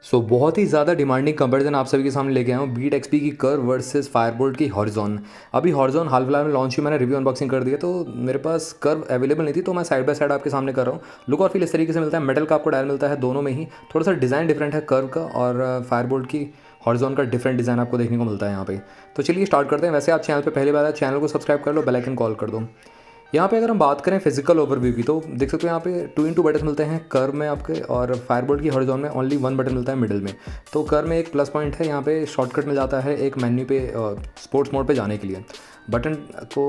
बहुत ही ज़्यादा demanding comparison आप सभी के सामने लेके आया हूँ बीट एक्सपी की कर्व वर्सेस फायरबोल्ट की हॉरिजॉन। अभी हॉरिजॉन हाल फिलहाल में लॉन्च हुई, मैंने रिव्यू अनबॉक्सिंग कर दिया, तो मेरे पास कर्व अवेलेबल नहीं थी, तो मैं साइड बाय साइड आपके सामने कर रहा हूँ। लुक और फील इस तरीके से मिलता है, मेटल का आपको डायल मिलता है दोनों में ही। थोड़ा सा डिज़ाइन डिफरेंट है कर्व का, और फायरबोल्ट की हॉरिजॉन का डिफरेंट डिज़ाइन आपको देखने को मिलता है यहाँ पे। तो चलिए स्टार्ट करते हैं। वैसे आप चैनल पे पहली बार आए, चैनल को सब्सक्राइब कर लो, बेल आइकन कॉल कर दो। यहाँ पे अगर हम बात करें फिजिकल ओवरव्यू की, तो देख सकते हो यहाँ पे 2x2 बटन मिलते हैं कर्व में आपके, और फायरबोल्ट की हॉरिजॉन में ओनली 1 बटन मिलता है मिडिल में। तो कर्व में एक प्लस पॉइंट है, यहाँ पे शॉर्टकट मिल जाता है एक मेन्यू पे स्पोर्ट्स मोड पे जाने के लिए। बटन को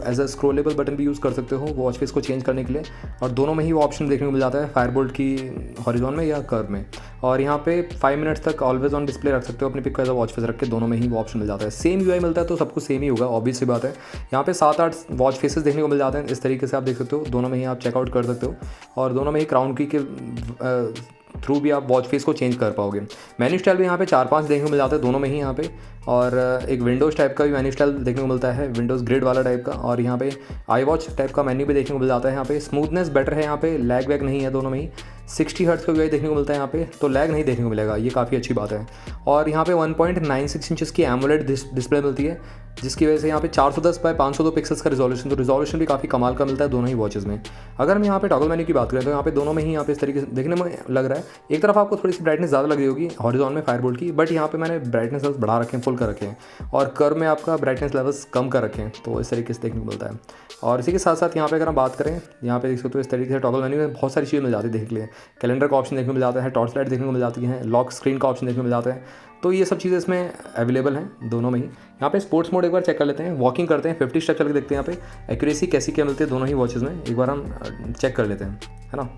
एज अ स्क्रोलेबल बटन भी यूज़ कर सकते हो वॉच फेस को चेंज करने के लिए, और दोनों में ही वो ऑप्शन देखने को मिल जाता है फायरबोल्ट की हॉरिजॉन में या कर्व में। और यहाँ पे 5 मिनट्स तक ऑलवेज ऑन डिस्प्ले रख सकते हो अपनी पिक को एज अ वॉच फेस रख के, दोनों में ही वो ऑप्शन मिल जाता है। सेम यूआई मिलता है तो सब कुछ सेम ही होगा, ऑब्वियस सी बात है। यहाँ पे 7-8 वॉच फेसेस देखने को मिल जाते हैं, इस तरीके से आप देख सकते हो, दोनों में ही आप चेकआउट कर सकते हो, और दोनों में ही क्राउन की के थ्रू भी आप वॉच फेस को चेंज कर पाओगे। मेन्यू स्टाइल भी यहाँ पे 4-5 देखने को मिल जाते हैं दोनों में ही यहाँ पे, और एक विंडोज़ टाइप का भी मेन्यू स्टाइल देखने को मिलता है, विंडोज़ ग्रिड वाला टाइप का, और यहाँ पे आई वॉच टाइप का मेन्यू भी देखने को मिल जाता है। यहाँ पे स्मूथनेस बेटर है, यहाँ पे लैग वैग नहीं है दोनों में ही। 60 हर्ट्ज़ का वी देखने को मिलता है यहाँ पे, तो लैग नहीं देखने को मिलेगा, ये काफ़ी अच्छी बात है। और यहाँ पे 1.96 इंचज़ की एमोलेड डिस्प्ले मिलती है, जिसकी वजह से यहाँ पे 410x502 पिक्सल्स का रिजोल्यूशन, तो रिजोल्यूशन भी काफ़ी कमाल का मिलता है दोनों ही वॉचेस में। अगर हम यहाँ पे टॉगल मेन्यू की बात करें, तो यहाँ पे दोनों में ही यहाँ पे इस तरीके से देखने में लग रहा है। एक तरफ आपको थोड़ी सी ब्राइटनेस ज़्यादा लग रही होगी हॉरिजॉन में फायरबोल्ट की, बट यहाँ पे मैंने ब्राइटनेस लेवल्स बढ़ा रखे हैं, फुल कर रखे हैं, और कर्व में आपका ब्राइटनेस लेवल्स कम कर रखे हैं, तो इस तरीके से देखने को मिलता है। और इसी के साथ साथ यहाँ पे अगर हम बात करें, यहाँ पे देख सकते हो इस तरीके से टॉगल मेन्यू में बहुत सारी चीज़ें मिल जाती है देखने के लिए। कैलेंडर का ऑप्शन देखने को मिल जाता है, टॉर्च लाइट देखने को मिल जाती है, लॉक स्क्रीन का ऑप्शन देखने को मिल जाता है, तो ये सब चीज़ें इसमें अवेलेबल हैं दोनों में ही। यहाँ पे स्पोर्ट्स मोड एक बार चेक कर लेते हैं, वॉकिंग करते हैं, 50 स्टेप चल के देखते हैं यहाँ पे एक्यूरेसी कैसी क्या मिलती है दोनों ही वॉचेस में, एक बार हम चेक कर लेते हैं, है ना।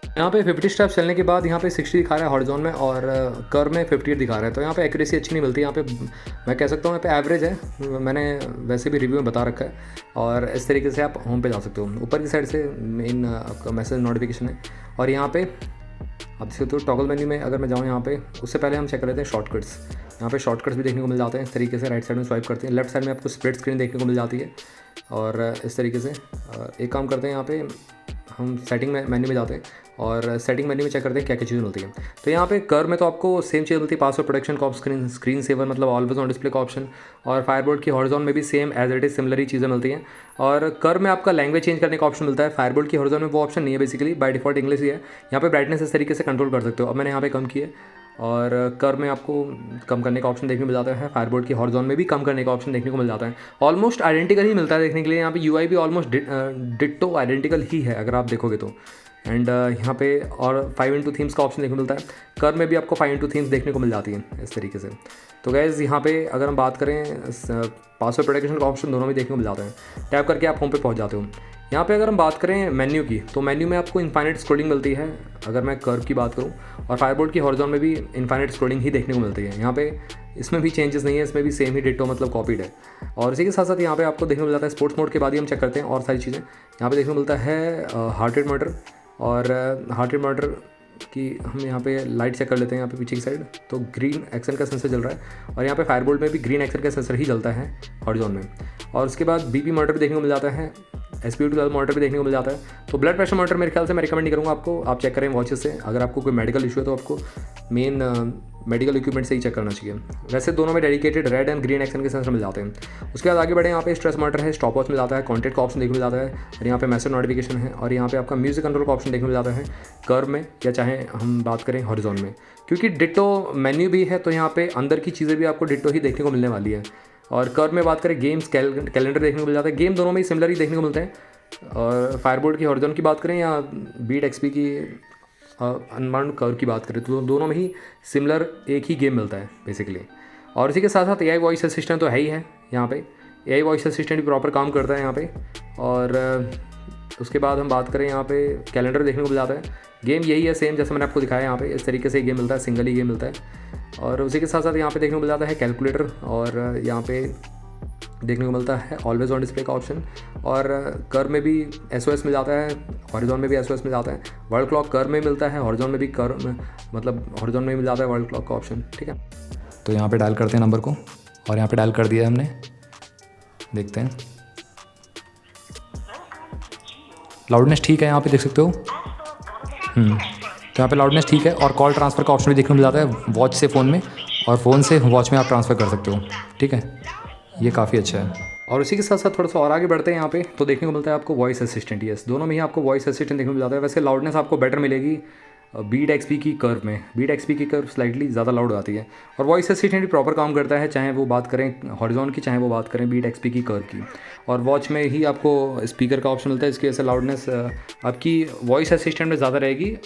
यहाँ पे 50 स्टेप्स चलने के बाद यहाँ पे 60 दिखा रहा है हॉरिजॉन में, और कर्व में 58 दिखा रहा है, तो यहाँ पे एक्यूरेसी अच्छी नहीं मिलती। यहाँ पे मैं कह सकता हूँ यहाँ पे एवरेज है, मैंने वैसे भी रिव्यू में बता रखा है। और इस तरीके से आप होम पे जा सकते हो, ऊपर की साइड से मेन आपका मैसेज नोटिफिकेशन है, और यहाँ पे आप देख सकते हो टॉगल मेन्यू में अगर मैं जाऊँ यहाँ पे, उससे पहले हम चेक कर लेते हैं शॉर्टकट्स। यहाँ पे शॉर्टकट्स भी देखने को मिल जाते हैं इस तरीके से, राइट साइड में स्वाइप करते हैं, लेफ्ट साइड में आपको स्प्लिट स्क्रीन देखने को मिल जाती है। और इस तरीके से एक काम करते हैं, यहाँ पे हम सेटिंग मेन्यू में जाते हैं, और सेटिंग मेन्यू में चेक करते हैं क्या क्या चीज़ें मिलती है। तो यहाँ पे कर्व में तो आपको सेम चीज़ मिलती है, पासवर्ड प्रोटेक्शन का ऑप्शन, स्क्रीन सेवर मतलब ऑलवेज ऑन डिस्प्ले का ऑप्शन, और फायरबोल्ट की हॉरिजॉन में भी same as it is similar ही चीज़ें मिलती हैं। और कर्व में आपका लैंग्वेज चेंज करने का ऑप्शन मिलता है, फायरबोल्ट की हॉरिजॉन में वो ऑप्शन नहीं है, बेसिकली बाय डिफॉल्ट इंग्लिश ही है। यहाँ पे ब्राइटनेस इस तरीके से कंट्रोल कर सकते हो, अब मैंने यहाँ पे कम किया, और कर्व में आपको कम करने का ऑप्शन देखने को मिल जाता है, फायरबोल्ट की हॉरिजॉन में भी कम करने का ऑप्शन देखने को मिल जाता है। ऑलमोस्ट आइडेंटिकल ही मिलता है देखने के लिए, यहाँ पे यूआई भी ऑलमोस्ट डिट्टो आइडेंटिकल ही है अगर आप देखोगे तो। एंड यहाँ पे और 5x2 थीम्स का ऑप्शन देखने को मिलता है, कर्व में भी आपको 5x2 थीम्स देखने को मिल जाती हैं इस तरीके से। तो गैस यहाँ पे अगर हम बात करें, पासवर्ड प्रोटेक्शन का ऑप्शन दोनों में देखने को मिल जाता है, टैप करके आप होम पे पहुँच जाते हो। यहाँ पे अगर हम बात करें मेन्यू की, तो मेन्यू में आपको इनफाइनाइट स्क्रॉलिंग मिलती है अगर मैं कर्व की बात करूँ, और फायरबोल्ट की हॉरिजॉन में भी इनफाइनाइट स्क्रॉलिंग ही देखने को मिलती है। यहाँ पे इसमें भी चेंजेस नहीं है, इसमें भी सेम ही डिट्टो मतलब कॉपीड है। और इसी के साथ साथ यहाँ पे आपको देखने को मिल जाता है स्पोर्ट्स मोड के बाद ही हम चेक करते हैं और सारी चीज़ें। यहाँ पे देखने को मिलता है हार्ट रेट मॉनिटर, और हार्ट रेट मॉनिटर की हम यहाँ पे लाइट चेक कर लेते हैं। यहाँ पे पीछे की साइड तो ग्रीन एक्शन का सेंसर जल रहा है, और यहाँ पे फायरबोल्ट में भी ग्रीन एक्शन का सेंसर ही जलता है हॉरिजॉन में। और उसके बाद बीपी मॉनिटर भी देखने को मिल जाता है, SpO2 मॉनिटर भी देखने को मिल जाता है। तो ब्लड प्रेशर मॉनिटर मेरे ख्याल से मैं रिकमेंड नहीं करूँगा आपको, आप चेक करें वॉचेस से। अगर आपको कोई मेडिकल इशू है तो आपको मेन मेडिकल इक्विपमेंट से ही चेक करना चाहिए। वैसे दोनों में dedicated red and green action के सेंसर मिल जाते हैं। उसके बाद आगे बढ़े, यहाँ पे स्ट्रेस मॉनिटर है, स्टॉप वॉच मिल जाता है, कॉन्टेक्ट का ऑप्शन देखने को मिल जाता है, और यहाँ पे मैसेज नोटिफिकेशन है, और यहाँ पे आपका म्यूजिक कंट्रोल का ऑप्शन देखने को मिल जाता है कर्व में, या चाहे हम बात करें हॉरिजॉन में। क्योंकि डिट्टो मेन्यू भी है, तो यहाँ पे अंदर की चीज़ें भी आपको डिट्टो ही देखने को मिलने वाली है। और कर्व में बात करें गेम्स, कैलेंडर देखने को मिल जाता है, गेम दोनों में ही सिमिलर ही देखने को मिलते हैं। और फायरबोल्ट की हॉरिजॉन की बात करें या बीट एक्सपी की अनबाउंड कर्व की बात करें, तो दोनों में ही सिमिलर एक ही गेम मिलता है बेसिकली। और इसी के साथ साथ AI वॉइस असिस्टेंट तो है ही है यहाँ पे, AI वॉइस असिस्टेंट भी प्रॉपर काम करता है यहाँ पे। और उसके बाद हम बात करें, यहाँ पे कैलेंडर देखने को मिल जाता है, गेम यही है सेम जैसे मैंने आपको दिखाया, यहाँ पे इस तरीके से गेम मिलता है, सिंगल ही गेम मिलता है। और उसी के साथ साथ यहाँ पे देखने को मिल जाता है कैलकुलेटर, और यहाँ पे देखने को मिलता है ऑलवेज ऑन डिस्प्ले का ऑप्शन। और कर्व में भी SOS मिल जाता है, हॉरिजॉन में भी SOS मिल जाता है, वर्ल्ड क्लॉक कर्व में मिलता है, हॉरिजॉन में भी कर्व में मतलब हॉरिजॉन में मिल जाता है वर्ल्ड क्लॉक का ऑप्शन, ठीक है। तो यहाँ पे डायल करते हैं नंबर को, और यहाँ पे डायल कर दिया है हमने, देखते हैं लाउडनेस ठीक है, यहाँ पे देख सकते हो। तो यहाँ पे लाउडनेस ठीक है और कॉल ट्रांसफ़र का ऑप्शन भी देखने को मिल जाता है वॉच से फ़ोन में, और फ़ोन से वॉच में आप ट्रांसफ़र कर सकते हो। ठीक है, ये काफ़ी अच्छा है। और उसी के साथ साथ थोड़ा सा और आगे बढ़ते हैं यहाँ पे, तो देखने को मिलता है आपको वॉइस असिस्टेंट। यस, दोनों में ही आपको वॉइस असिस्टेंट देखने को मिल जाता है। वैसे लाउडनेस आपको बेटर मिलेगी बीट एक्सपी की कर्व में। बीट एक्सपी की कर्व स्लाइटली ज़्यादा लाउड आती है, और वॉइस असिस्टेंट भी प्रॉपर काम करता है, चाहे वो बात करें हॉरिजॉन की, चाहे वो बात करें बीट एक्सपी की कर्व की। और वॉच में ही आपको स्पीकर का ऑप्शन मिलता है, इसकी वजह से लाउडनेस आपकी वॉइस असिस्टेंट में ज़्यादा रहेगी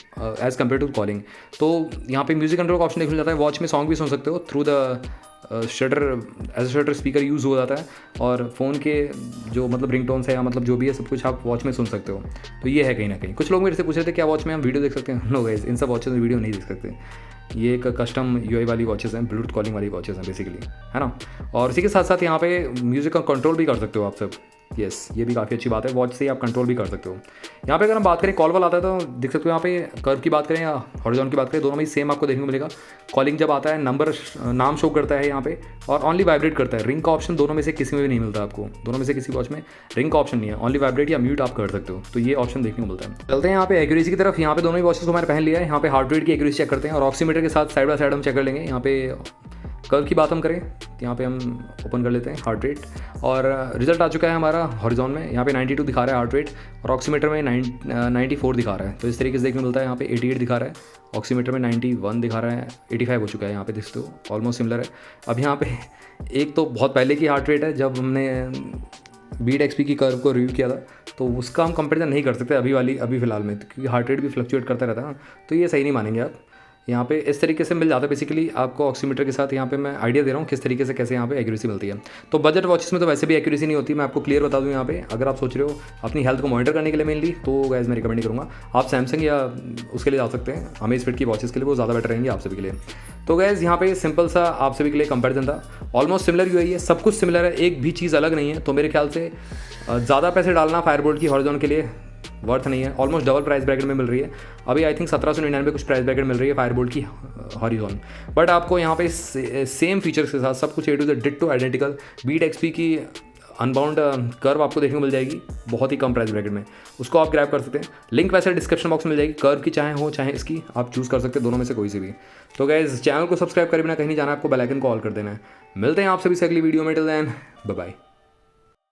एज़ कम्पेयर टू कॉलिंग। तो यहाँ पे म्यूज़िक कंट्रोल का ऑप्शन देखने को मिल जाता है। वॉच में सॉन्ग भी सुन सकते हो through the shutter, as a shutter speaker use हो जाता है, और फ़ोन के जो मतलब रिंगटोन्स है या मतलब जो भी है सब कुछ आप वॉच में सुन सकते हो। तो ये है कहीं ना कहीं। कुछ लोग मेरे से पूछ रहे थे क्या वॉच में हम वीडियो देख सकते हैं? नो गाइस, इन सब वॉचेस में वीडियो नहीं देख सकते। ये एक कस्टम यूआई वाली वॉचेस हैं, ब्लूटूथ कॉलिंग वाली वॉचेस हैं बेसिकली, है ना। और इसी के साथ साथ यहाँ पे म्यूज़िक का कंट्रोल भी कर सकते हो आप सब। यस, ये भी काफ़ी अच्छी बात है, वॉच से ही आप कंट्रोल भी कर सकते हो। यहाँ पे अगर हम बात करें कॉल वाला आता है तो देख सकते हो यहाँ पे कर्व की बात करें या हॉरिजॉन की बात करें, दोनों में सेम आपको देखने को मिलेगा। कॉलिंग जब आता है नंबर नाम शो करता है यहाँ पे, और ओनली वाइब्रेट करता है। रिंग का ऑप्शन दोनों में से किसी में भी नहीं मिलता आपको, दोनों में से किसी वॉच में रिंग का ऑप्शन नहीं है, ओनली वाइब्रेट या म्यूट आप कर सकते हो। तो ये ऑप्शन देखने को मिलता है। चलते हैं यहाँ पे एक्यूरेसी की तरफ। यहाँ पे दोनों ही वॉचेस को मैंने पहन लिया है। यहाँ पे हार्ट रेट की एक्यूरेसी चेक करते हैं, और ऑक्सीमीटर के साथ साइड बाय साइड हम चेक कर लेंगे। यहाँ पे कर्व की बात हम करें, यहाँ पे हम ओपन कर लेते हैं हार्ट रेट, और रिजल्ट आ चुका है हमारा हॉरिजॉन में। यहाँ पे 92 दिखा रहा है हार्ट रेट, और ऑक्सीमीटर में 94 दिखा रहा है। तो इस तरीके से देखने को मिलता है। यहाँ पे 88 दिखा रहा है, ऑक्सीमीटर में 91 दिखा रहा है, 85 हो चुका है। यहाँ पे देखते हो ऑलमोस्ट सिमिलर है। अब यहाँ पे एक तो बहुत पहले की हार्ट रेट है जब हमने बीट एक्सपी की कर्व को रिव्यू किया था, तो उसका हम कंपेरिजन नहीं कर सकते अभी फ़िलहाल में, क्योंकि हार्ट रेट भी फ्लक्चुएट करता रहता है ना, तो ये सही नहीं मानेंगे आप। यहाँ पे इस तरीके से मिल जाता है बेसिकली आपको ऑक्सीमीटर के साथ। यहाँ पे मैं आइडिया दे रहा हूँ किस तरीके से कैसे यहाँ पे एक्यूरेसी मिलती है। तो बजट वॉचेस में तो वैसे भी एक्यूरेसी नहीं होती, मैं आपको क्लियर बता दूँ। यहाँ पे अगर आप सोच रहे हो अपनी हेल्थ को मॉनिटर करने के लिए मेनली, तो गाइस मैं रिकमेंड करूँगा आप सैमसंग या उसके लिए जा सकते हैं, अमेज़फिट की वॉचेस के लिए, वो ज़्यादा बेटर रहेंगे आप सभी के लिए। तो गाइस यहाँ पे सिंपल सा आप सभी के लिए कंपैरिजन था। ऑलमोस्ट सिमिलर यूआई है, सब कुछ सिमिलर है, एक भी चीज़ अलग नहीं है। तो मेरे ख्याल से ज़्यादा पैसे डालना फायरबोल्ट की हॉरिजॉन के लिए वर्थ नहीं है। ऑलमोस्ट डबल प्राइस ब्रैकेट में मिल रही है अभी, आई थिंक 1799 कुछ प्राइस ब्रैकेट मिल रही है फायरबोल्ट की हॉरिजॉन। बट आपको यहाँ पे सेम फीचर्स के साथ सब कुछ a to the ditto identical Beat XP की अनबाउंड कर्व आपको देखने को मिल जाएगी बहुत ही कम प्राइस ब्रैकेट में। उसको आप ग्रैब कर सकते हैं। लिंक वैसे डिस्क्रिप्शन बॉक्स में मिल जाएगी, कर्व की चाहे हो चाहे इसकी, आप चूज़ कर सकते हैं दोनों में से कोई से भी। तो गाइस चैनल को सब्सक्राइब करे बिना कहीं नहीं जाना, आपको बेल आइकन को ऑल कर देना है। मिलते हैं आप सभी से अगली वीडियो में। Till then bye bye.